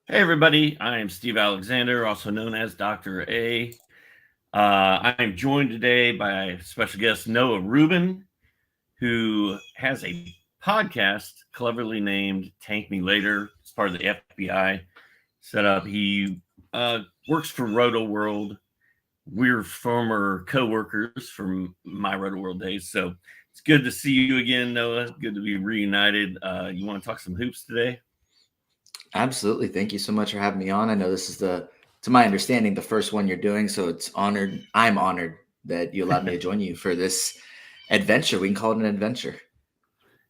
Hey, everybody. I am Steve Alexander, also known as Dr. A. I am joined today by special guest Noah Rubin, who has a podcast cleverly named Tank Me Later. It's part of the FBI setup. He works for Roto World. We're former co-workers from my Roto World days. So it's good to see you again, Noah. Good to be reunited. You want to talk some hoops today? Absolutely. Thank you so much for having me on. I know this is to my understanding, the first one you're doing. So I'm honored that you allowed me to join you for this adventure. We can call it an adventure.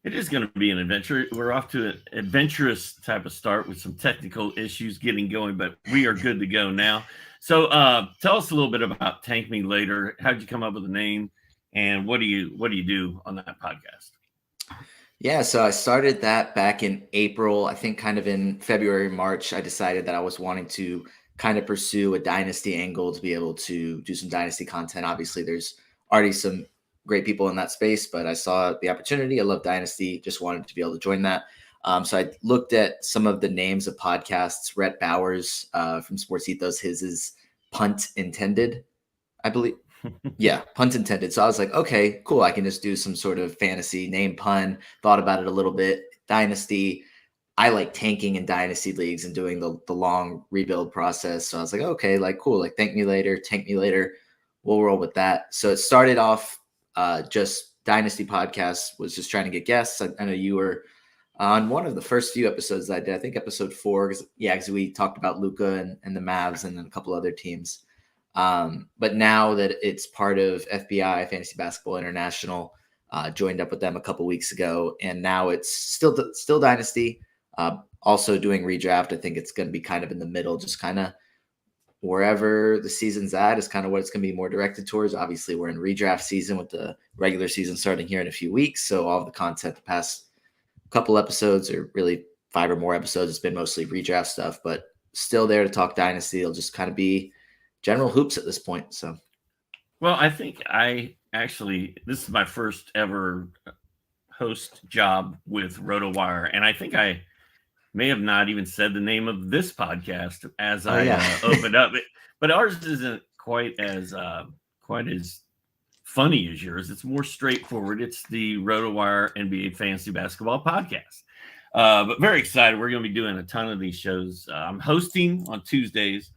It is going to be an adventure. We're off to an adventurous type of start with some technical issues getting going, but we are good to go now. So tell us a little bit about Tank Me Later. How'd you come up with the name, and what do you do on that podcast? Yeah, so I started that back in April. I think kind of in February, March, I decided that I was wanting to kind of pursue a dynasty angle to be able to do some dynasty content. Obviously, there's already some great people in that space, but I saw the opportunity. I love dynasty, just wanted to be able to join that. So I looked at some of the names of podcasts. Rhett Bowers from Sports Ethos, his is Punt Intended, I believe. Yeah, punt intended. So I was like, okay, cool. I can just do some sort of fantasy name pun. Thought about it a little bit. Dynasty. I like tanking in dynasty leagues and doing the long rebuild process. So I was like, okay, like cool. Like tank me later. We'll roll with that. So it started off just dynasty podcast. Was just trying to get guests. I know you were on one of the first few episodes that I did. I think episode 4. Because we talked about Luka and the Mavs and then a couple other teams. But now that it's part of FBI, Fantasy Basketball International, joined up with them a couple weeks ago, and now it's still Dynasty. Also doing redraft. I think it's going to be kind of in the middle, just kind of wherever the season's at is kind of what it's going to be more directed towards. Obviously, we're in redraft season with the regular season starting here in a few weeks, so all of the content the past couple episodes, or really 5 or more episodes, it's been mostly redraft stuff, but still there to talk Dynasty. It'll just kind of be general hoops at this point. So, Well, I think this is my first ever host job with RotoWire, and I think I may have not even said the name of this podcast as I opened up. But ours isn't quite as funny as yours. It's more straightforward. It's the RotoWire NBA Fantasy Basketball Podcast. But very excited. We're going to be doing a ton of these shows. I'm hosting on Tuesdays.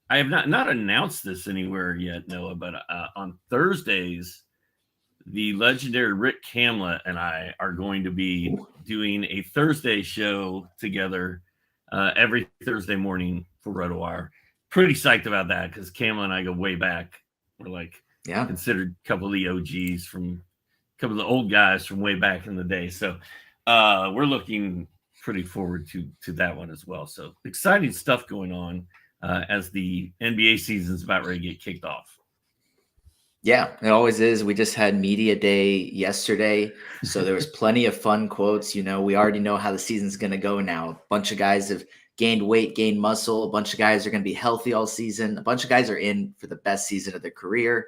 I have not announced this anywhere yet, Noah, but on Thursdays, the legendary Rick Kamla and I are going to be doing a Thursday show together every Thursday morning for RotoWire. Pretty psyched about that because Kamla and I go way back. We're like considered a couple of the OGs from a couple of the old guys from way back in the day. So we're looking pretty forward to that one as well. So exciting stuff going on as the NBA season's about ready to get kicked off. Yeah, it always is. We just had media day yesterday, so there was plenty of fun quotes. We already know how the season's going to go now. A bunch of guys have gained weight, gained muscle. A bunch of guys are going to be healthy all season. A bunch of guys are in for the best season of their career.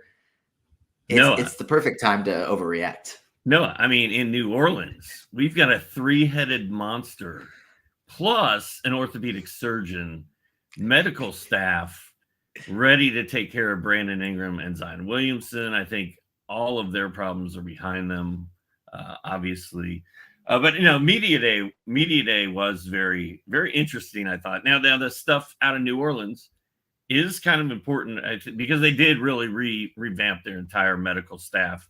It's the perfect time to overreact. No, I mean, in New Orleans, we've got a 3-headed monster plus an orthopedic surgeon, medical staff ready to take care of Brandon Ingram and Zion Williamson. I think all of their problems are behind them, obviously. But media day was very, very interesting, I thought. Now the stuff out of New Orleans is kind of important because they did really revamp their entire medical staff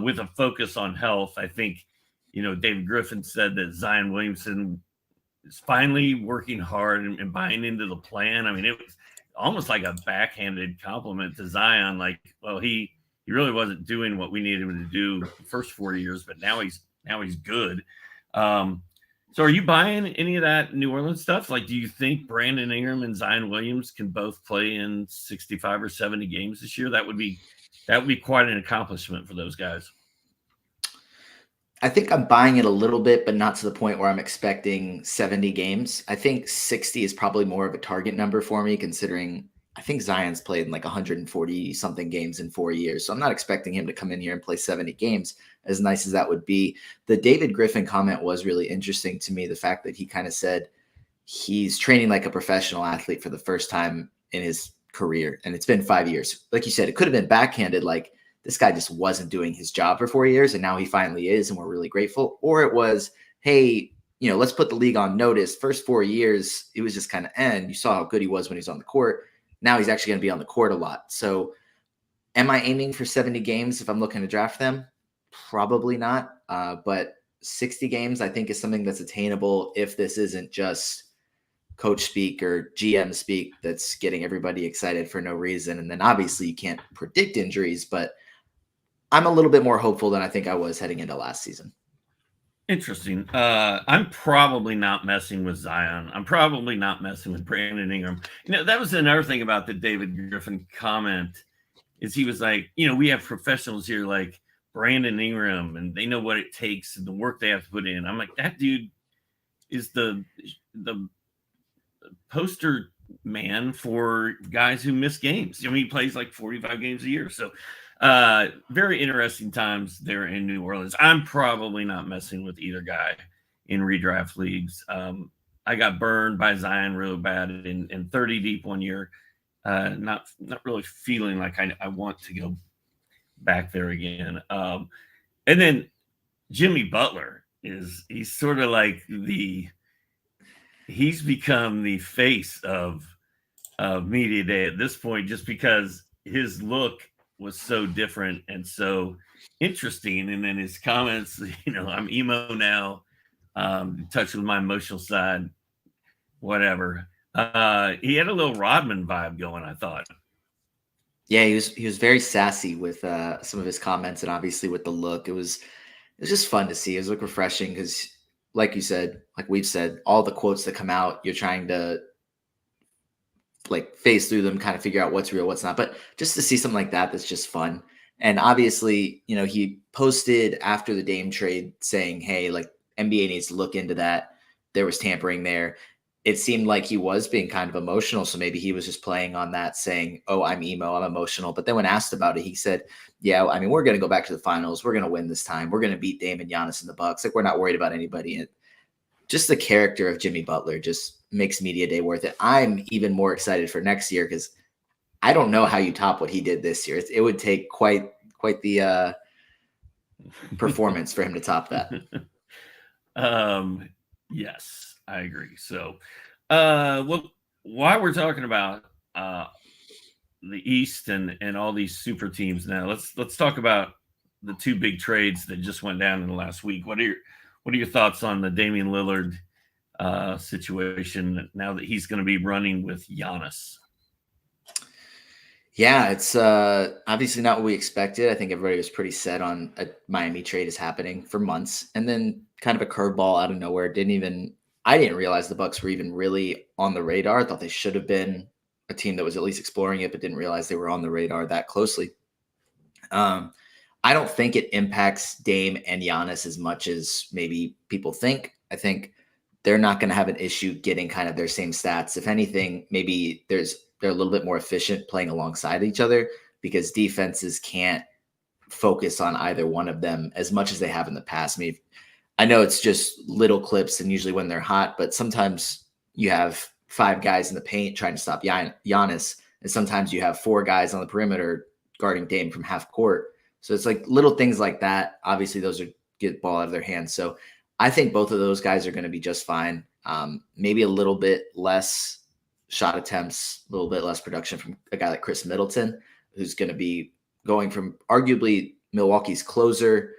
with a focus on health. I think, David Griffin said that Zion Williamson is finally working hard and buying into the plan. I mean, it was almost like a backhanded compliment to Zion. Like, well, he really wasn't doing what we needed him to do the first 4 years, but now he's good. So are you buying any of that New Orleans stuff? Like, do you think Brandon Ingram and Zion Williams can both play in 65 or 70 games this year? That would be quite an accomplishment for those guys. I think I'm buying it a little bit, but not to the point where I'm expecting 70 games. I think 60 is probably more of a target number for me, considering I think Zion's played in like 140 something games in 4 years. So I'm not expecting him to come in here and play 70 games, as nice as that would be. The David Griffin comment was really interesting to me. The fact that he kind of said he's training like a professional athlete for the first time in his career. And it's been 5 years. Like you said, it could have been backhanded. Like this guy just wasn't doing his job for 4 years. And now he finally is. And we're really grateful. Or it was, hey, let's put the league on notice. First 4 years, it was just kind of end. You saw how good he was when he was on the court. Now he's actually going to be on the court a lot. So am I aiming for 70 games if I'm looking to draft them? Probably not. But 60 games, I think, is something that's attainable if this isn't just coach speak or GM speak that's getting everybody excited for no reason. And then obviously you can't predict injuries, but I'm a little bit more hopeful than I think I was heading into last season. Interesting. I'm probably not messing with Zion. I'm probably not messing with Brandon Ingram. That was another thing about the David Griffin comment is he was like, we have professionals here like Brandon Ingram and they know what it takes and the work they have to put in. I'm like, that dude is the poster man for guys who miss games. He plays like 45 games a year. So very interesting times there in New Orleans. I'm probably not messing with either guy in redraft leagues. I got burned by Zion real bad in 30 deep 1 year. Not really feeling like I want to go back there again. And then Jimmy Butler he's sort of like he's become the face of media day at this point, just because his look was so different and so interesting. And then his comments, I'm emo now, touched with my emotional side, whatever. He had a little Rodman vibe going, I thought. Yeah, he was very sassy with some of his comments, and obviously with the look. It was just fun to see. It was refreshing because, like you said, like we've said, all the quotes that come out, you're trying to phase through them, kind of figure out what's real, what's not. But just to see something like that's just fun. And obviously, he posted after the Dame trade saying, hey, NBA needs to look into that. There was tampering there. It seemed like he was being kind of emotional. So maybe he was just playing on that, saying, oh, I'm emo, I'm emotional. But then when asked about it, he said, yeah, we're going to go back to the finals. We're going to win this time. We're going to beat Dame and Giannis in the Bucks. We're not worried about anybody. And just the character of Jimmy Butler just makes media day worth it. I'm even more excited for next year because I don't know how you top what he did this year. It would take quite the performance for him to top that. Yes, I agree. So, well, while we're talking about the East and all these super teams now, let's talk about the two big trades that just went down in the last week. What are your thoughts on the Damian Lillard situation now that he's going to be running with Giannis? Yeah, it's obviously not what we expected. I think everybody was pretty set on a Miami trade is happening for months, and then kind of a curveball out of nowhere. I didn't realize the Bucks were even really on the radar. I thought they should have been a team that was at least exploring it, but didn't realize they were on the radar that closely. I don't think it impacts Dame and Giannis as much as maybe people think. I think they're not going to have an issue getting kind of their same stats. If anything, maybe they're a little bit more efficient playing alongside each other because defenses can't focus on either one of them as much as they have in the past. I know it's just little clips and usually when they're hot, but sometimes you have 5 guys in the paint trying to stop Giannis, and sometimes you have 4 guys on the perimeter guarding Dame from half court. So it's little things like that. Obviously, those get ball out of their hands. So I think both of those guys are going to be just fine. Maybe a little bit less shot attempts, a little bit less production from a guy like Chris Middleton, who's going to be going from arguably Milwaukee's closer,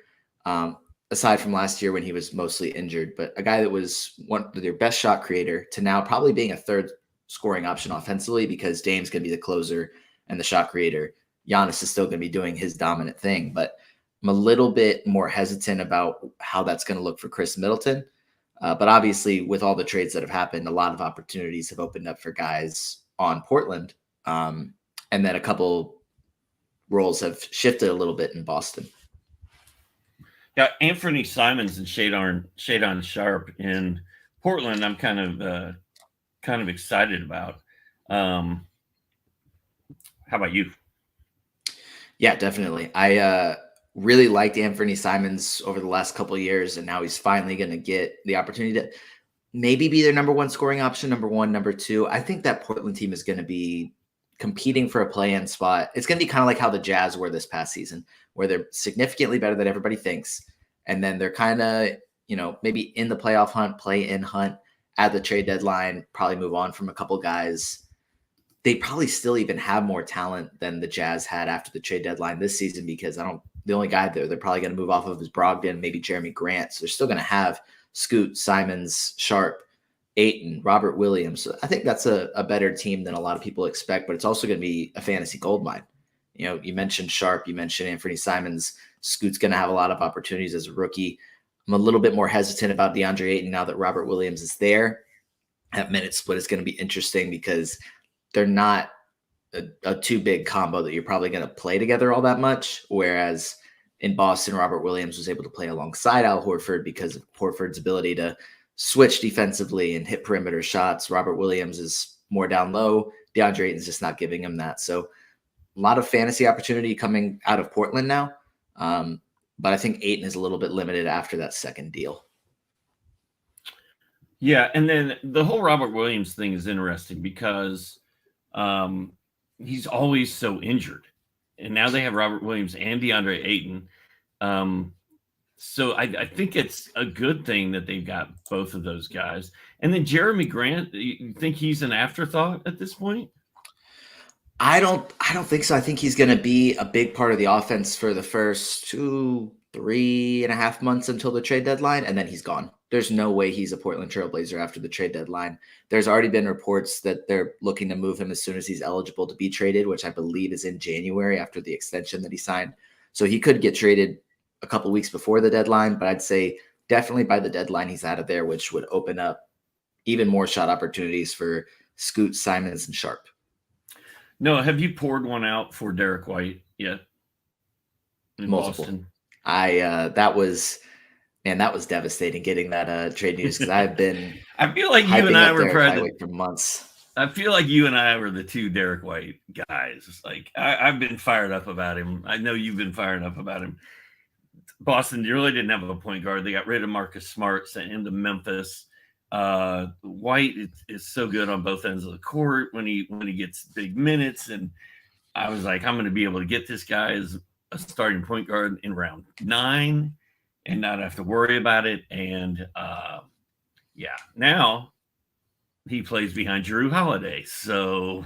aside from last year when he was mostly injured, but a guy that was one of their best shot creator to now probably being a third scoring option offensively because Dame's going to be the closer and the shot creator. Giannis is still going to be doing his dominant thing, but I'm a little bit more hesitant about how that's going to look for Chris Middleton. But obviously, with all the trades that have happened, a lot of opportunities have opened up for guys on Portland. And then a couple roles have shifted a little bit in Boston. Yeah, Anthony Simons and Shadon Sharp in Portland, I'm kind of excited about. How about you? Yeah, definitely. I really liked Anthony Simons over the last couple of years, and now he's finally going to get the opportunity to maybe be their number one scoring option, number one, number two. I think that Portland team is going to be competing for a play-in spot. It's going to be kind of like how the Jazz were this past season, where they're significantly better than everybody thinks. And then they're kind of, maybe in the playoff hunt, play-in hunt at the trade deadline, probably move on from a couple guys. They probably still even have more talent than the Jazz had after the trade deadline this season, because the only guy they're probably going to move off of is Brogdon, maybe Jeremy Grant. So they're still going to have Scoot, Simons, Sharp, Ayton, Robert Williams. So I think that's a better team than a lot of people expect, but it's also going to be a fantasy goldmine. You mentioned Sharp, you mentioned Anthony Simons. Scoot's going to have a lot of opportunities as a rookie. I'm a little bit more hesitant about DeAndre Ayton now that Robert Williams is there. That minute split is going to be interesting because they're not a too big combo that you're probably going to play together all that much. Whereas in Boston, Robert Williams was able to play alongside Al Horford because of Horford's ability to switch defensively and hit perimeter shots. Robert Williams is more down low. DeAndre Ayton's just not giving him that. So a lot of fantasy opportunity coming out of Portland now. But I think Ayton is a little bit limited after that second deal. Yeah, and then the whole Robert Williams thing is interesting because he's always so injured. And now they have Robert Williams and DeAndre Ayton. So I think it's a good thing that they've got both of those guys. And then Jeremy Grant, you think he's an afterthought at this point? I don't think so. I think he's going to be a big part of the offense for the first 3.5 months until the trade deadline, and then he's gone. There's no way he's a Portland Trailblazer after the trade deadline. There's already been reports that they're looking to move him as soon as he's eligible to be traded, which I believe is in January after the extension that he signed. So he could get traded a couple weeks before the deadline, but I'd say definitely by the deadline he's out of there, which would open up even more shot opportunities for Scoot, Simons, and Sharp. No, have you poured one out for Derek White yet? Multiple. Boston? That was devastating getting that trade news, because I've been I feel like you and I were for months. I feel like you and I were the two Derek White guys. It's like I've been fired up about him. I know you've been fired up about him. Boston really didn't have a point guard. They got rid of Marcus Smart, sent him to Memphis. White is so good on both ends of the court when he gets big minutes, and I was like, I'm going to be able to get this guy as a starting point guard in round 9 and not have to worry about it. And now he plays behind Jrue Holiday. So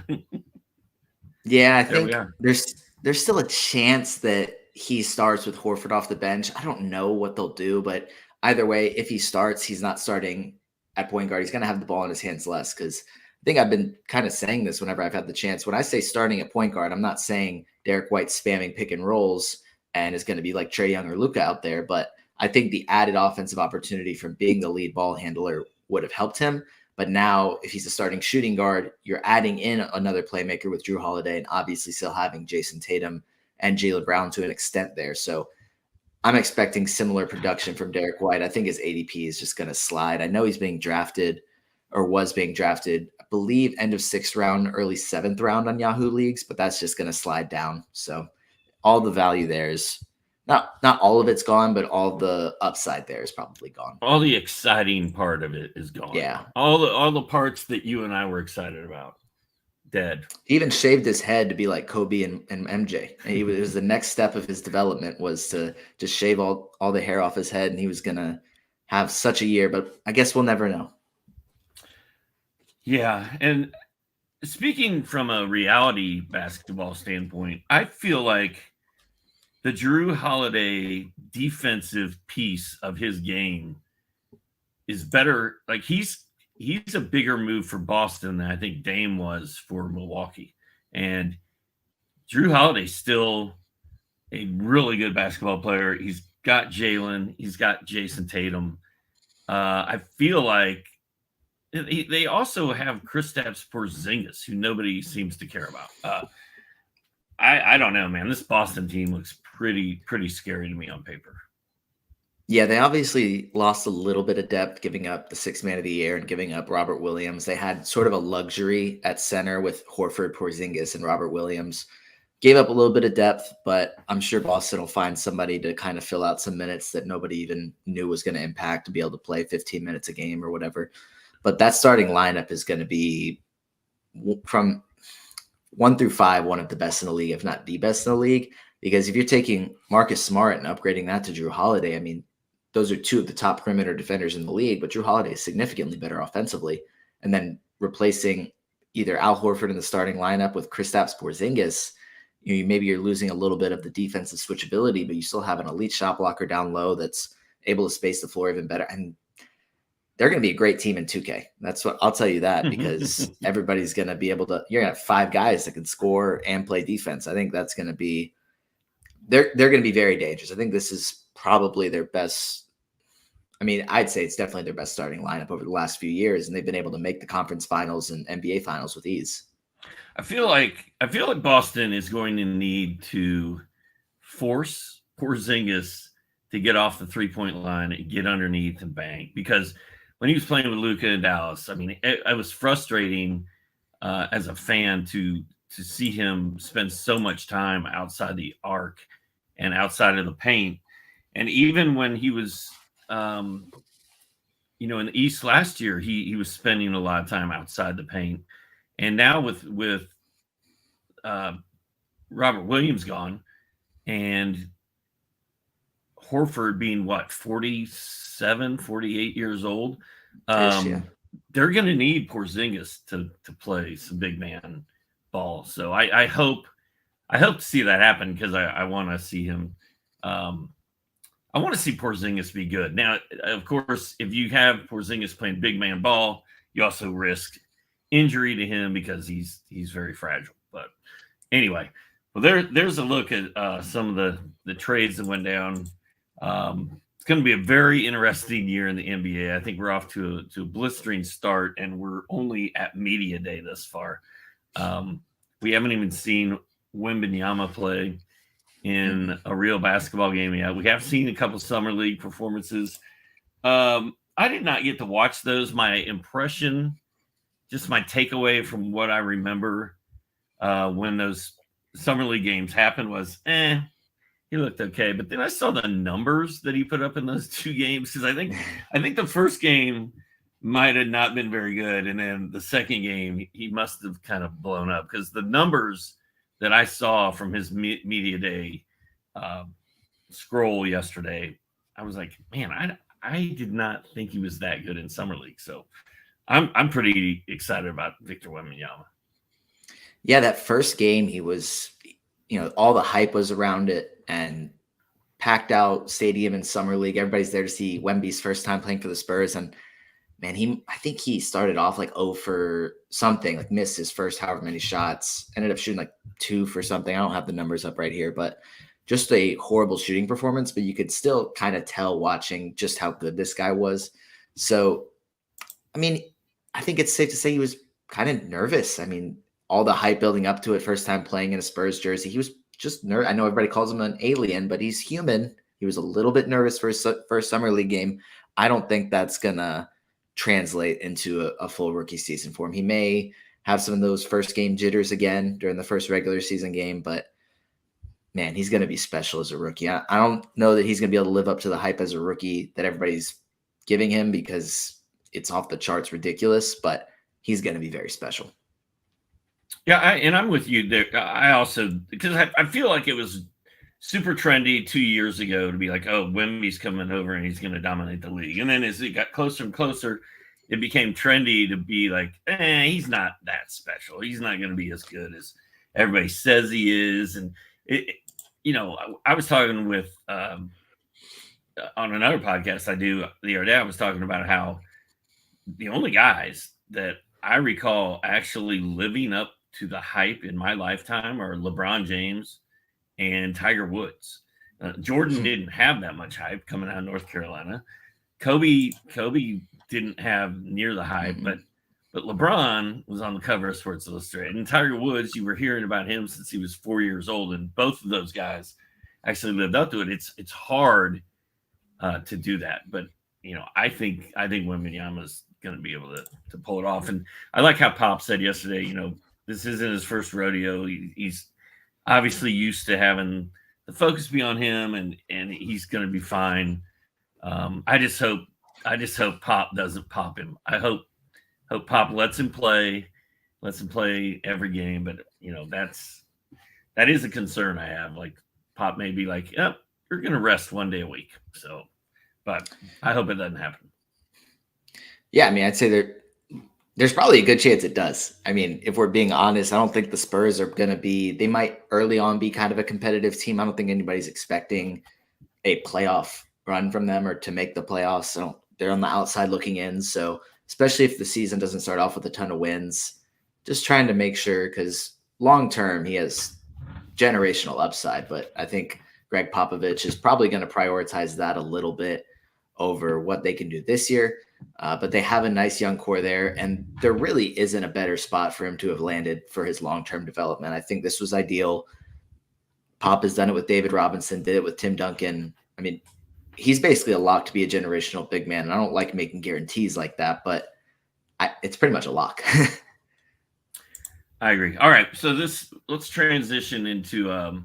yeah, I think there's still a chance that he starts with Horford off the bench. I don't know what they'll do, but either way, if he starts, he's not starting at point guard. He's going to have the ball in his hands less, because I think I've been kind of saying this whenever I've had the chance. When I say starting at point guard, I'm not saying Derek White spamming pick and rolls and is going to be like Trey Young or Luka out there, but I think the added offensive opportunity from being the lead ball handler would have helped him. But now if he's a starting shooting guard, you're adding in another playmaker with Jrue Holiday, and obviously still having Jason Tatum and Jaylen Brown to an extent there. So I'm expecting similar production from Derek White. I think his ADP is just going to slide. I know he's being drafted, or was being drafted, I believe end of 6th round, early 7th round on Yahoo leagues, but that's just going to slide down. So all the value there is not all of it's gone, but all the upside there is probably gone. All the exciting part of it is gone. Yeah. All the parts that you and I were excited about. Dead. He even shaved his head to be like Kobe and MJ. And it was the next step of his development, was to just shave all the hair off his head, and he was going to have such a year, but I guess we'll never know. Yeah, and speaking from a reality basketball standpoint, I feel like the Jrue Holiday defensive piece of his game is better. Like he's a bigger move for Boston than I think Dame was for Milwaukee. And Jrue Holiday's still a really good basketball player. He's got Jalen. He's got Jason Tatum. I feel like they also have Kristaps Porzingis, who nobody seems to care about. I don't know, man. This Boston team looks pretty scary to me on paper. Yeah, they obviously lost a little bit of depth, giving up the 6th man of the year and giving up Robert Williams. They had sort of a luxury at center with Horford, Porzingis, and Robert Williams. gave up a little bit of depth, but I'm sure Boston will find somebody to kind of fill out some minutes that nobody even knew was going to impact, to be able to play 15 minutes a game or whatever. But that starting lineup is going to be, from 1 through 5, one of the best in the league, if not the best in the league. Because if you're taking Marcus Smart and upgrading that to Jrue Holiday, I mean, those are two of the top perimeter defenders in the league, but Jrue Holiday is significantly better offensively. And then replacing either Al Horford in the starting lineup with Kristaps Porzingis, maybe you're losing a little bit of the defensive switchability, but you still have an elite shot blocker down low that's able to space the floor even better. And they're going to be a great team in 2K. That's what I'll tell you, that, because everybody's going to be able to, you're going to have 5 guys that can score and play defense. I think that's going to be, they're going to be very dangerous. I think this is probably their best. I mean, I'd say it's definitely their best starting lineup over the last few years, and they've been able to make the conference finals and NBA finals with ease. I feel like Boston is going to need to force Porzingis to get off the 3-point line and get underneath and bang, because when he was playing with Luka in Dallas, I mean, it was frustrating as a fan to see him spend so much time outside the arc and outside of the paint. And even when he was, in the East last year, he was spending a lot of time outside the paint. And now with Robert Williams gone and Horford being 47, 48 years old, they're going to need Porzingis to play some big man ball. So I hope to see that happen, because I want to see him. I want to see Porzingis be good. Now, of course, if you have Porzingis playing big man ball, you also risk injury to him because he's very fragile. But anyway, well, there's a look at some of the trades that went down. It's going to be a very interesting year in the NBA. I think we're off to a blistering start, and we're only at media day thus far. We haven't even seen Wanyama play in a real basketball game yet. We have seen a couple summer league performances. I did not get to watch those. My impression, just my takeaway from what I remember when those summer league games happened was, he looked okay. But then I saw the numbers that he put up in those 2 games, because I think the first game might have not been very good, and then the second game he must have kind of blown up, because the numbers that I saw from his media day scroll yesterday, I was like, man, I did not think he was that good in summer league. So I'm pretty excited about Victor Wembanyama. Yeah, that first game, he was, all the hype was around it, and packed out stadium in summer league. Everybody's there to see Wemby's first time playing for the Spurs, and man, I think he started off like 0 for something, like missed his first however many shots, ended up shooting like 2 for something. I don't have the numbers up right here, but just a horrible shooting performance. But you could still kind of tell watching just how good this guy was. So, I mean, I think it's safe to say he was kind of nervous. I mean, all the hype building up to it, first time playing in a Spurs jersey, he was just nervous. I know everybody calls him an alien, but he's human. He was a little bit nervous for his first summer league game. I don't think that's going to translate into a full rookie season for him. He may have some of those first game jitters again during the first regular season game, but man, he's going to be special as a rookie. I don't know that he's going to be able to live up to the hype as a rookie that everybody's giving him, because it's off the charts ridiculous, but he's going to be very special. Yeah, I'm with you there. I also, because I feel like it was super trendy 2 years ago to be like, oh, Wemby's coming over and he's going to dominate the league. And then as it got closer and closer, it became trendy to be like, he's not that special. He's not going to be as good as everybody says he is. And, I was talking with, on another podcast I do the other day, I was talking about how the only guys that I recall actually living up to the hype in my lifetime are LeBron James and Tiger Woods. Jordan didn't have that much hype coming out of North Carolina. Kobe didn't have near the hype, but LeBron was on the cover of Sports Illustrated. And Tiger Woods, you were hearing about him since he was 4 years old, and both of those guys actually lived up to it. It's hard to do that, but I think Wembanyama's going to be able to pull it off. And I like how Pop said yesterday, this isn't his first rodeo. He's obviously used to having the focus be on him, and he's going to be fine. I just hope Pop doesn't pop him. I hope Pop lets him play every game. But that is a concern I have. Like Pop may be like, yep, you're going to rest one day a week. So, but I hope it doesn't happen. Yeah, I mean, I'd say there's probably a good chance it does. I mean, if we're being honest, I don't think the Spurs are going to be, they might early on be kind of a competitive team. I don't think anybody's expecting a playoff run from them or to make the playoffs. So they're on the outside looking in. So especially if the season doesn't start off with a ton of wins, just trying to make sure, because long term he has generational upside. But I think Greg Popovich is probably going to prioritize that a little bit over what they can do this year. But they have a nice young core there, and there really isn't a better spot for him to have landed for his long-term development. I think this was ideal. Pop has done it with David Robinson, did it with Tim Duncan. I mean, he's basically a lock to be a generational big man. And I don't like making guarantees like that, but it's pretty much a lock. I agree. All right. So let's transition into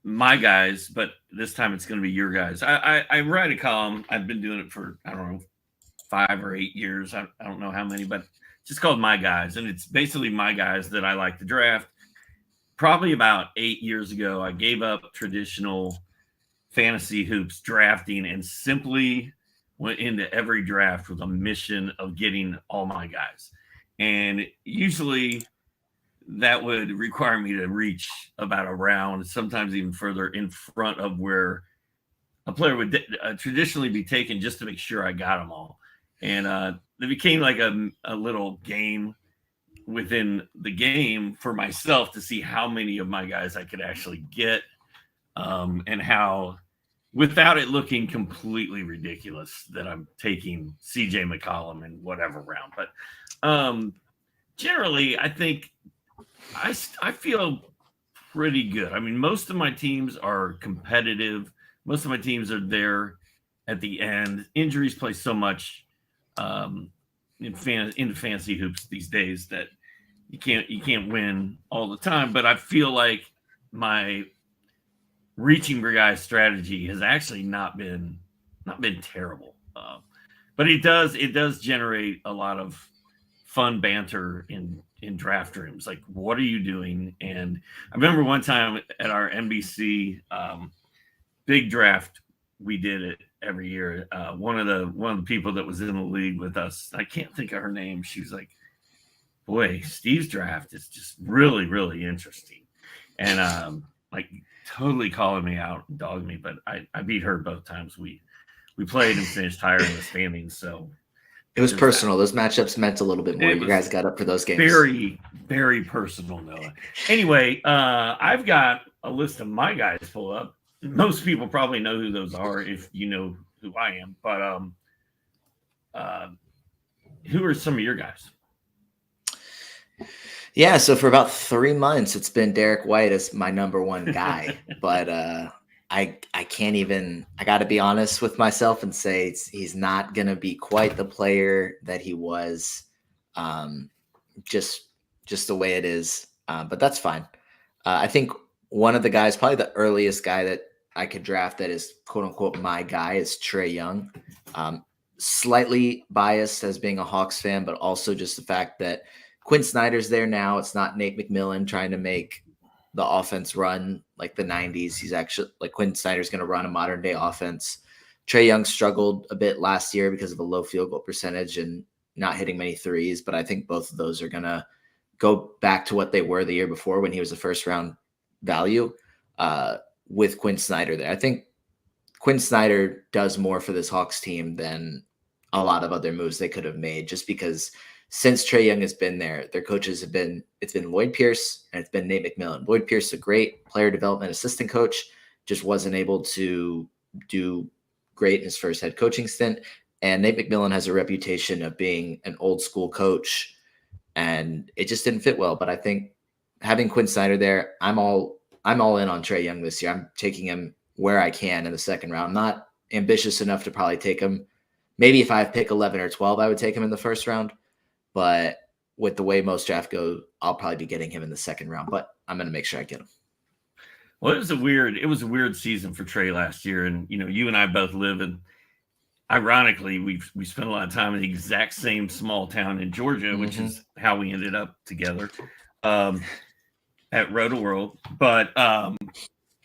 my guys, but this time it's going to be your guys. I write a column. I've been doing it for, I don't know, 5 or 8 years. I don't know how many, but it's just called My Guys. And it's basically my guys that I like to draft. Probably about 8 years ago, I gave up traditional fantasy hoops drafting and simply went into every draft with a mission of getting all my guys. And usually that would require me to reach about a round, sometimes even further in front of where a player would traditionally be taken, just to make sure I got them all. And it became like a little game within the game for myself to see how many of my guys I could actually get, and how, without it looking completely ridiculous, that I'm taking CJ McCollum in whatever round. But generally, I think I feel pretty good. I mean, most of my teams are competitive. Most of my teams are there at the end. Injuries play so much into fantasy hoops these days that you can't win all the time. But I feel like my reaching for guys strategy has actually not been terrible. But it does generate a lot of fun banter in draft rooms. Like, what are you doing? And I remember one time at our NBC big draft, we did it every year. One of the people that was in the league with us, I can't think of her name. She was like, boy, Steve's draft is just really, really interesting. And like totally calling me out and dogging me, but I beat her both times. We played and finished higher in the standings. So it was personal. Those matchups meant a little bit more. You guys got up for those games. Very, very personal, Noah. Anyway, I've got a list of my guys pulled up. Most people probably know who those are if you know who I am. But who are some of your guys? Yeah, so for about 3 months, it's been Derek White as my number one guy. But I can't even, I got to be honest with myself and say he's not going to be quite the player that he was, just the way it is. But that's fine. I think one of the guys, probably the earliest guy that I could draft that is quote unquote my guy, is Trey Young. Slightly biased as being a Hawks fan, but also just the fact that Quinn Snyder's there now. It's not Nate McMillan trying to make the offense run like the 90s. He's actually, like, Quinn Snyder's going to run a modern day offense. Trey Young struggled a bit last year because of a low field goal percentage and not hitting many threes, but I think both of those are going to go back to what they were the year before when he was a first round value with Quinn Snyder there. I think Quinn Snyder does more for this Hawks team than a lot of other moves they could have made, just because since Trey Young has been there, their coaches have been, it's been Lloyd Pierce and it's been Nate McMillan. Lloyd Pierce is a great player development assistant coach, just wasn't able to do great in his first head coaching stint. And Nate McMillan has a reputation of being an old school coach, and it just didn't fit well. But I think having Quinn Snyder there, I'm all in on Trey Young this year. I'm taking him where I can in the second round. I'm not ambitious enough to probably take him. Maybe if I pick 11 or 12, I would take him in the first round. But with the way most draft go, I'll probably be getting him in the second round, but I'm going to make sure I get him. Well, it was a weird season for Trey last year. And, you and I both live in, ironically, we spent a lot of time in the exact same small town in Georgia, which is how we ended up together at Roto World. But,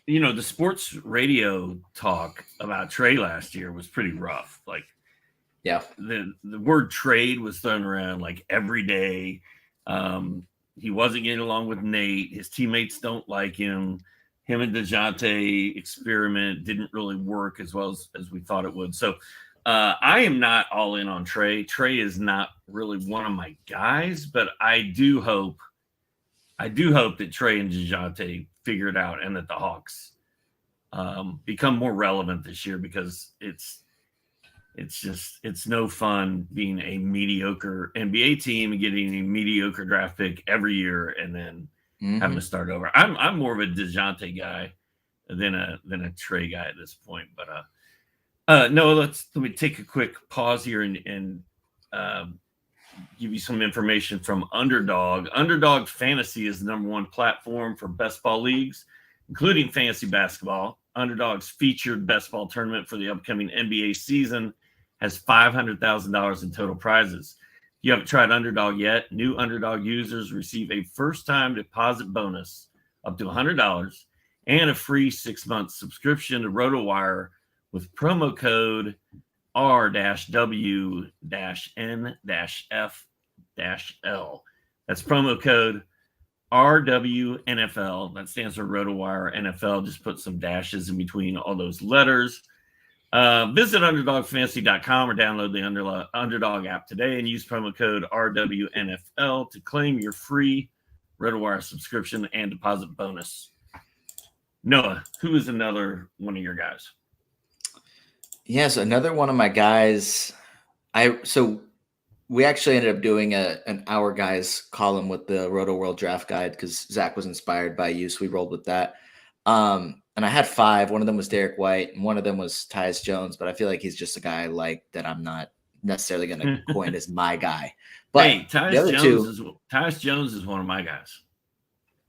the sports radio talk about Trey last year was pretty rough. Like, yeah, the word trade was thrown around like every day. He wasn't getting along with Nate. His teammates don't like him. Him and DeJounte experiment didn't really work as well as we thought it would. So I am not all in on Trey. Trey is not really one of my guys, but I do hope that Trey and DeJounte figure it out and that the Hawks become more relevant this year, because it's no fun being a mediocre NBA team and getting a mediocre draft pick every year and then having to start over. I'm more of a DeJounte guy than a Trey guy at this point. But no, let me take a quick pause here and give you some information from Underdog. Underdog Fantasy is the #1 platform for best ball leagues, including fantasy basketball. Underdog's featured best ball tournament for the upcoming NBA season has $500,000 in total prizes. If you haven't tried Underdog yet, new Underdog users receive a first-time deposit bonus up to $100 and a free 6-month subscription to RotoWire with promo code R-W-N-F-L. That's promo code RWNFL. That stands for RotoWire NFL. Just put some dashes in between all those letters. Visit UnderdogFantasy.com or download the Underdog app today and use promo code RWNFL to claim your free RotoWire subscription and deposit bonus. Noah, who is another one of your guys? Yes, another one of my guys. So we actually ended up doing an Our Guys column with the Roto World Draft Guide because Zach was inspired by you, so we rolled with that. And I had 5. One of them was Derek White, and one of them was Tyus Jones. But I feel like he's just a guy I like that I'm not necessarily going to coin as my guy. But hey, Tyus Jones is one of my guys.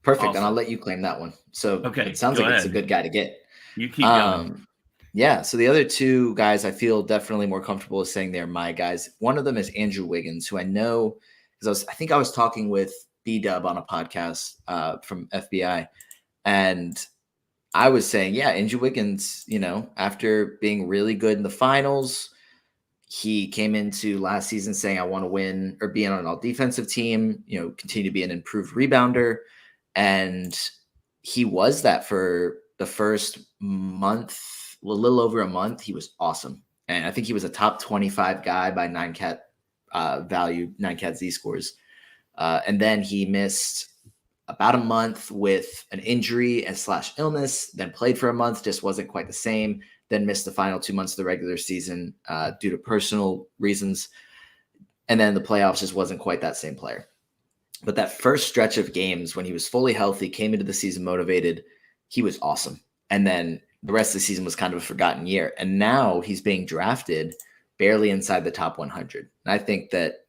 Perfect, also. And I'll let you claim that one. So okay, it sounds like it's a good guy to get. You keep going. Yeah, so the other 2 guys I feel definitely more comfortable with saying they're my guys. One of them is Andrew Wiggins, who I know because I think I was talking with B-Dub on a podcast from FBI, and I was saying, yeah, Andrew Wiggins, after being really good in the finals, he came into last season saying, I want to win or be on an all defensive team, continue to be an improved rebounder. And he was that for the first month, a little over a month. He was awesome. And I think he was a top 25 guy by 9cat value, 9cat Z scores. And then he missed about a month with an injury and / illness, then played for a month, just wasn't quite the same, then missed the final 2 months of the regular season due to personal reasons. And then the playoffs just wasn't quite that same player. But that first stretch of games when he was fully healthy, came into the season motivated, he was awesome. And then the rest of the season was kind of a forgotten year. And now he's being drafted barely inside the top 100. And I think that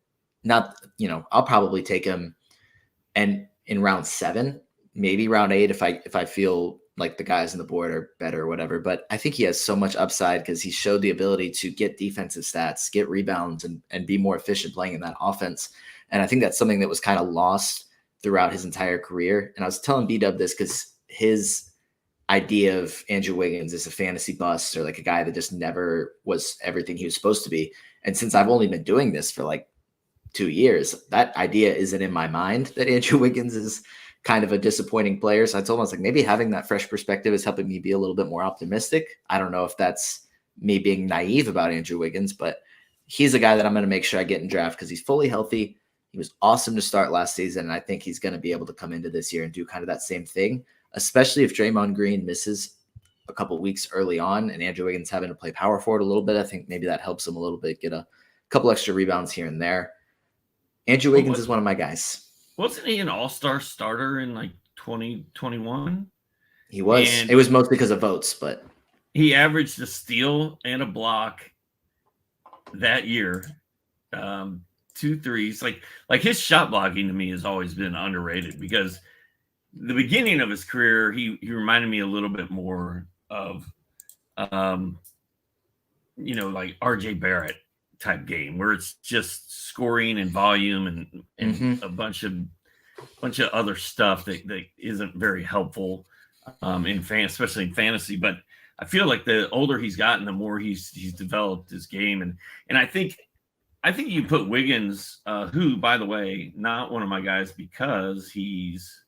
I'll probably take him and in round 7, maybe round 8 if I feel like the guys on the board are better or whatever. But I think he has so much upside because he showed the ability to get defensive stats, get rebounds, and be more efficient playing in that offense. And I think that's something that was kind of lost throughout his entire career. And I was telling B-Dub this because his idea of Andrew Wiggins is a fantasy bust or like a guy that just never was everything he was supposed to be. And since I've only been doing this for like 2 years, that idea isn't in my mind that Andrew Wiggins is kind of a disappointing player. So I told him, I was like, maybe having that fresh perspective is helping me be a little bit more optimistic. I don't know if that's me being naive about Andrew Wiggins, but he's a guy that I'm going to make sure I get in draft because he's fully healthy. He was awesome to start last season. And I think he's going to be able to come into this year and do kind of that same thing, especially if Draymond Green misses a couple weeks early on and Andrew Wiggins having to play power forward a little bit. I think maybe that helps him a little bit, get a couple extra rebounds here and there. Andrew Wiggins is one of my guys. Wasn't he an all-star starter in like 2021? He was. And it was mostly because of votes, but he averaged a steal and a block that year. 2 threes. Like his shot blocking to me has always been underrated because the beginning of his career, he reminded me a little bit more of, like RJ Barrett type game where it's just scoring and volume and a bunch of other stuff that isn't very helpful especially in fantasy. But I feel like the older he's gotten, the more he's developed his game, and I think you put Wiggins, who, by the way, not one of my guys because he's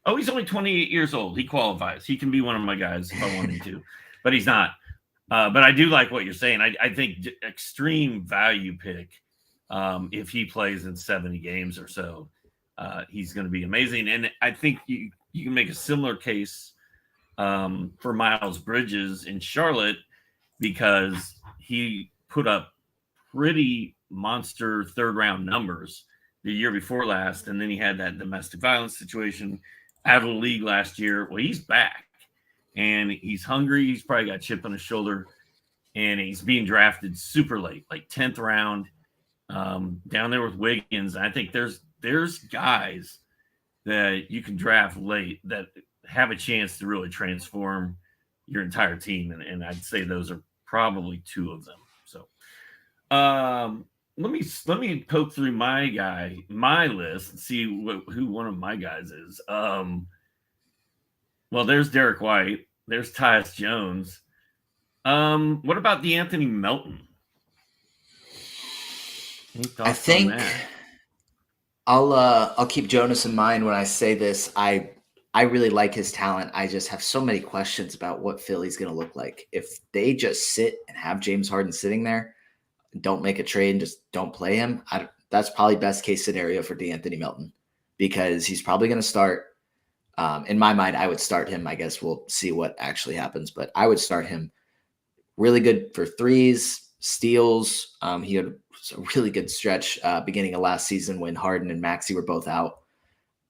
only 28 years old. He qualifies. He can be one of my guys if I wanted to, but he's not. But I do like what you're saying. I think extreme value pick. If he plays in 70 games or so, he's going to be amazing. And I think you can make a similar case for Miles Bridges in Charlotte because he put up pretty monster third round numbers the year before last. And then he had that domestic violence situation out of the league last year. Well, he's back and he's hungry. He's probably got a chip on his shoulder and he's being drafted super late, like 10th round, down there with Wiggins. I think there's guys that you can draft late that have a chance to really transform your entire team. And I'd say those are probably 2 of them. So let me poke through my list and see who one of my guys is. Well, there's Derek White. There's Tyus Jones. What about DeAnthony Melton? I think I'll keep Jonas in mind when I say this. I really like his talent. I just have so many questions about what Philly's going to look like. If they just sit and have James Harden sitting there, don't make a trade and just don't play him, that's probably best case scenario for DeAnthony Melton because he's probably going to start. In my mind, I would start him. I guess we'll see what actually happens, but I would start him. Really good for threes, steals. He had a really good stretch beginning of last season when Harden and Maxey were both out.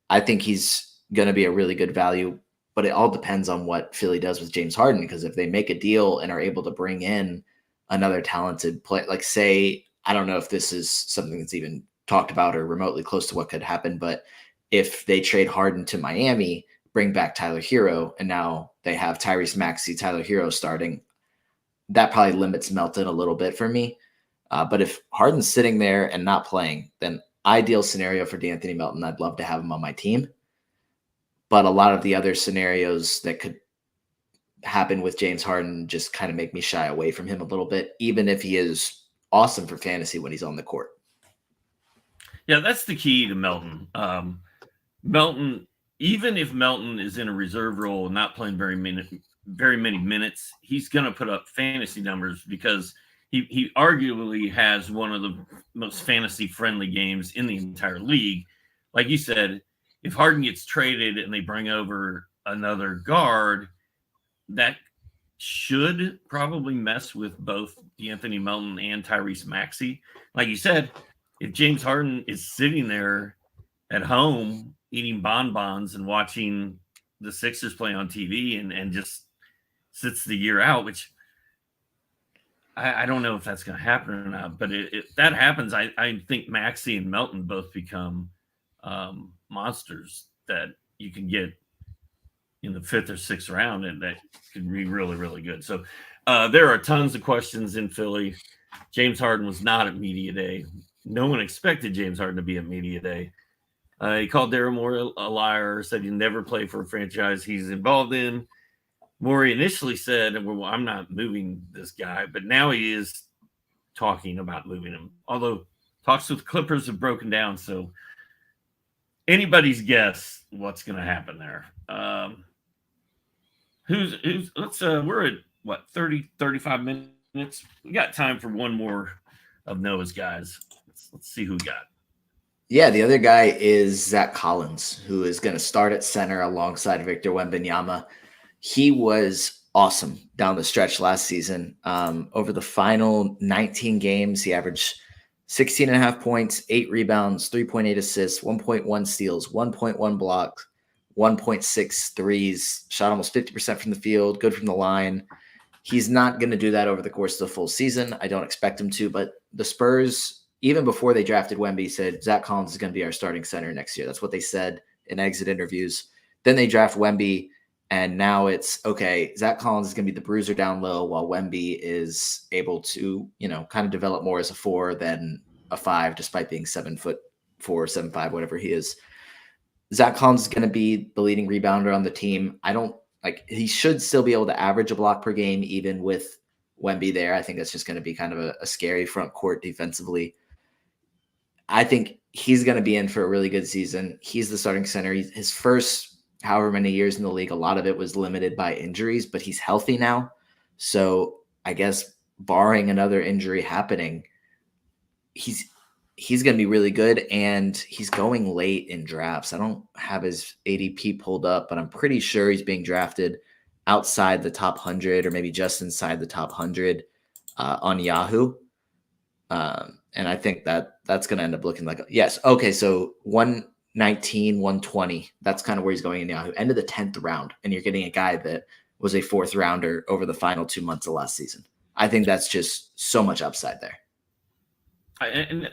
I think he's going to be a really good value, but it all depends on what Philly does with James Harden because if they make a deal and are able to bring in another talented player, like say, I don't know if this is something that's even talked about or remotely close to what could happen, but if they trade Harden to Miami, bring back Tyler Hero, and now they have Tyrese Maxey, Tyler Hero starting, that probably limits Melton a little bit for me. But if Harden's sitting there and not playing, then ideal scenario for DeAnthony Melton, I'd love to have him on my team. But a lot of the other scenarios that could happen with James Harden just kind of make me shy away from him a little bit, even if he is awesome for fantasy when he's on the court. Yeah, that's the key to Melton. Melton, even if Melton is in a reserve role and not playing very many minutes, he's going to put up fantasy numbers because he arguably has one of the most fantasy-friendly games in the entire league. Like you said, if Harden gets traded and they bring over another guard, that should probably mess with both DeAnthony Melton and Tyrese Maxey. Like you said, if James Harden is sitting there at home eating bonbons and watching the Sixers play on TV and just sits the year out, which I don't know if that's going to happen or not, but if that happens, I think Maxey and Melton both become monsters that you can get in the 5th or 6th round, and that could be really, really good. So there are tons of questions in Philly. James Harden was not at media day. No one expected James Harden to be at media day. He called Daryl Morey a liar, said he'd never play for a franchise he's involved in. Morey initially said, well, I'm not moving this guy, but now he is talking about moving him. Although talks with Clippers have broken down, so anybody's guess what's going to happen there. We're at what, 35 minutes. We got time for one more of Noah's guys. Let's see who we got. Yeah, the other guy is Zack Collins, who is going to start at center alongside Victor Wembanyama. He was awesome down the stretch last season. Over the final 19 games, he averaged 16.5 points, 8 rebounds, 3.8 assists, 1.1 steals, 1.1 blocks, 1.6 threes, shot almost 50% from the field, good from the line. He's not going to do that over the course of the full season. I don't expect him to, but the Spurs, even before they drafted Wemby, said Zack Collins is going to be our starting center next year. That's what they said in exit interviews. Then they draft Wemby, and now it's, okay, Zack Collins is going to be the bruiser down low while Wemby is able to, kind of develop more as a 4 than a 5, despite being 7'4", 7'5", whatever he is. Zack Collins is going to be the leading rebounder on the team. He should still be able to average a block per game, even with Wemby there. I think that's just going to be kind of a scary front court defensively. I think he's going to be in for a really good season. He's the starting center. His first however many years in the league, a lot of it was limited by injuries, but he's healthy now. So I guess barring another injury happening, he's going to be really good, and he's going late in drafts. I don't have his ADP pulled up, but I'm pretty sure he's being drafted outside the top 100 or maybe just inside the top 100 on Yahoo. And I think that's going to end up looking like, yes. Okay. So 119, 120, that's kind of where he's going in Yahoo. End of the 10th round. And you're getting a guy that was a 4th rounder over the final 2 months of last season. I think that's just so much upside there. And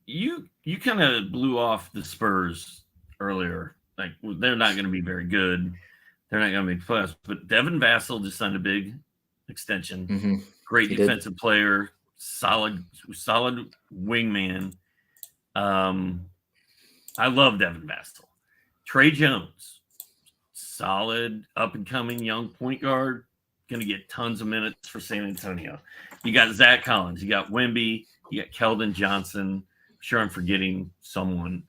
you kind of blew off the Spurs earlier. Like, they're not going to be very good. They're not going to make playoffs. But Devin Vassell just signed a big extension. Mm-hmm. Great defensive player, solid wingman. I love Devin Vassell. Trey Jones, solid up and coming young point guard, going to get tons of minutes for San Antonio. You got Zack Collins, you got Wemby, you got Keldon Johnson. I'm sure I'm forgetting someone.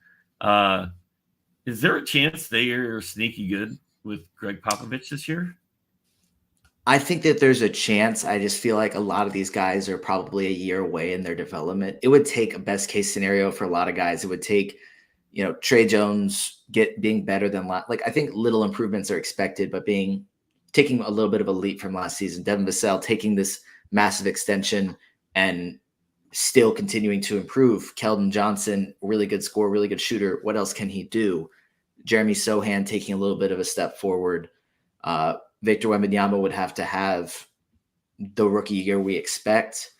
Is there a chance they are sneaky good with Greg Popovich this year? I think that there's a chance. I just feel like a lot of these guys are probably a year away in their development. It would take a best case scenario for a lot of guys. It would take, Trey Jones being better than I think little improvements are expected, but taking a little bit of a leap from last season. Devin Vassell taking this massive extension and still continuing to improve. Keldon Johnson, really good scorer, really good shooter. What else can he do? Jeremy Sohan taking a little bit of a step forward. Victor Wembanyama would have to have the rookie year we expect,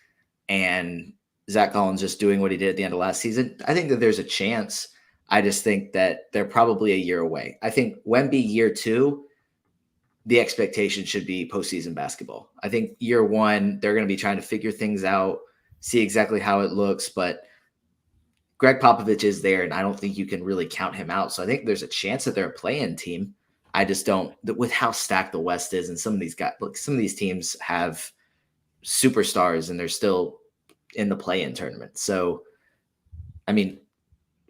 and Zack Collins just doing what he did at the end of last season. I think that there's a chance. I just think that they're probably a year away. I think Wemby year 2, the expectation should be postseason basketball. I think year 1, they're going to be trying to figure things out, see exactly how it looks, but Greg Popovich is there, and I don't think you can really count him out. So I think there's a chance that they're a play-in team. I just don't, with how stacked the West is, and some of these guys, some of these teams have superstars and they're still in the play-in tournament. So, I mean,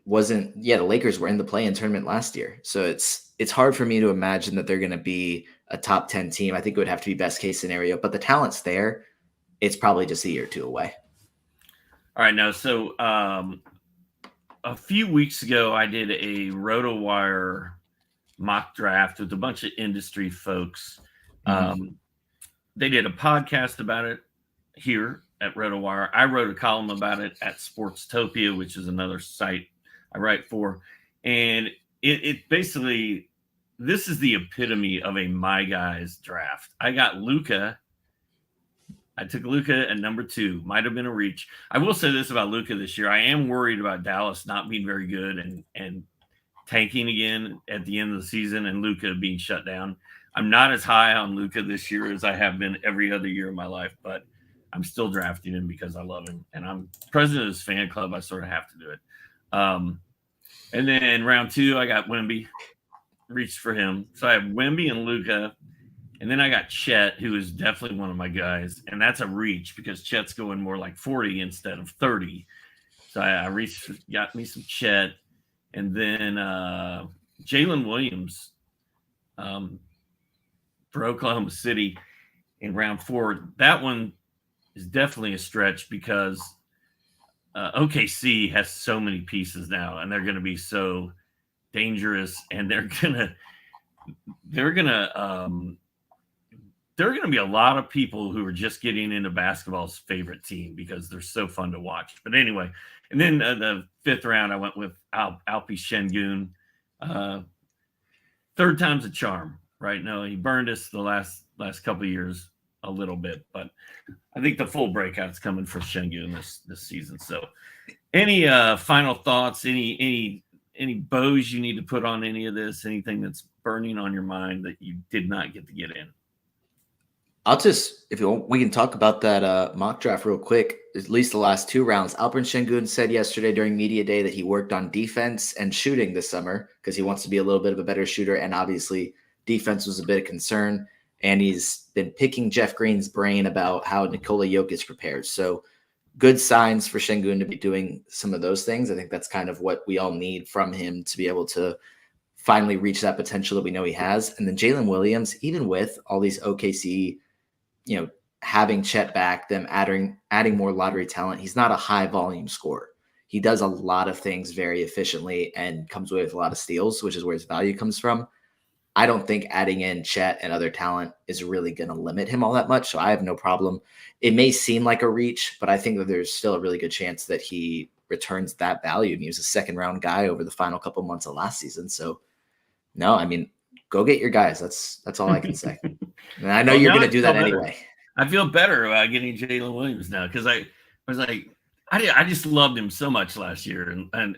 the Lakers were in the play-in tournament last year. So it's hard for me to imagine that they're going to be a top 10 team. I think it would have to be best case scenario, but the talent's there. It's probably just a year or 2 away. All right. Now, so a few weeks ago, I did a RotoWire mock draft with a bunch of industry folks. They did a podcast about it here at RotoWire. I wrote a column about it at Sportstopia, which is another site I write for. And it basically, this is the epitome of a my guys draft. I got Luka. I took Luka at number 2. Might have been a reach. I will say this about Luka this year. I am worried about Dallas not being very good and tanking again at the end of the season and Luka being shut down. I'm not as high on Luka this year as I have been every other year of my life, but I'm still drafting him because I love him. And I'm president of his fan club. I sort of have to do it. And then round 2, I got Wemby. Reached for him. So I have Wemby and Luka. And then I got Chet, who is definitely one of my guys. And that's a reach because Chet's going more like 40 instead of 30. So I got me some Chet. And then Jalen Williams for Oklahoma City in round 4. That one is definitely a stretch because OKC has so many pieces now, and they're going to be so dangerous, and they're going to be a lot of people who are just getting into basketball's favorite team because they're so fun to watch. But anyway, and then the 5th round, I went with Alpi Şengün. 3rd time's a charm, right? No, he burned us the last couple of years. a little bit, but I think the full breakout's coming for Şengün this season. So, any final thoughts? Any bows you need to put on any of this? Anything that's burning on your mind that you did not get to get in? If you want, we can talk about that mock draft real quick. At least the last 2 rounds. Alperen Şengün said yesterday during media day that he worked on defense and shooting this summer because he wants to be a little bit of a better shooter, and obviously defense was a bit of concern. And he's been picking Jeff Green's brain about how Nikola Jokic prepares. So good signs for Şengün to be doing some of those things. I think that's kind of what we all need from him to be able to finally reach that potential that we know he has. And then Jalen Williams, even with all these OKC, having Chet back, them adding more lottery talent, he's not a high volume scorer. He does a lot of things very efficiently and comes away with a lot of steals, which is where his value comes from. I don't think adding in Chet and other talent is really going to limit him all that much. So I have no problem. It may seem like a reach, but I think that there's still a really good chance that he returns that value. And he was a 2nd-round guy over the final couple months of last season. So no, I mean, go get your guys. That's all I can say. And I know you're going to do that anyway. I feel better about getting Jalen Williams now because I was like, I just loved him so much last year, and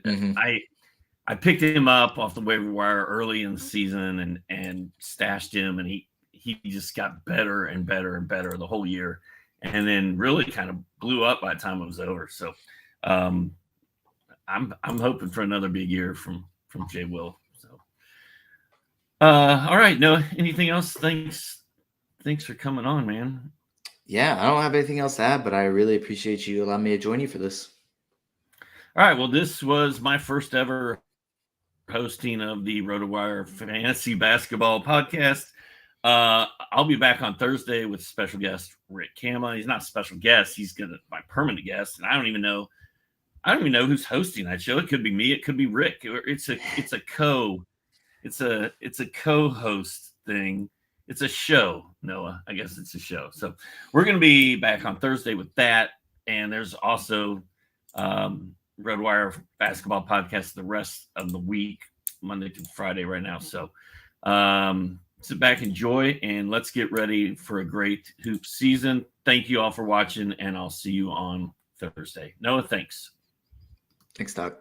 I picked him up off the waiver wire early in the season and stashed him, and he just got better and better and better the whole year, and then really kind of blew up by the time it was over. So I'm hoping for another big year from J. Will. So all right, Noah, anything else? Thanks for coming on, man. Yeah, I don't have anything else to add, but I really appreciate you allowing me to join you for this. All right, well, this was my first ever hosting of the RotoWire Fantasy Basketball Podcast. I'll be back on Thursday with special guest Rick Kama. He's not a special guest; he's my permanent guest, and I don't even know who's hosting that show. It could be me, it could be Rick. It's a co-host thing. It's a show, Noah. I guess it's a show. So we're going to be back on Thursday with that. And there's also RotoWire Basketball Podcast the rest of the week, Monday through Friday right now. So sit back, enjoy, and let's get ready for a great hoop season. Thank you all for watching, and I'll see you on Thursday. Noah, thanks. Thanks, Doc.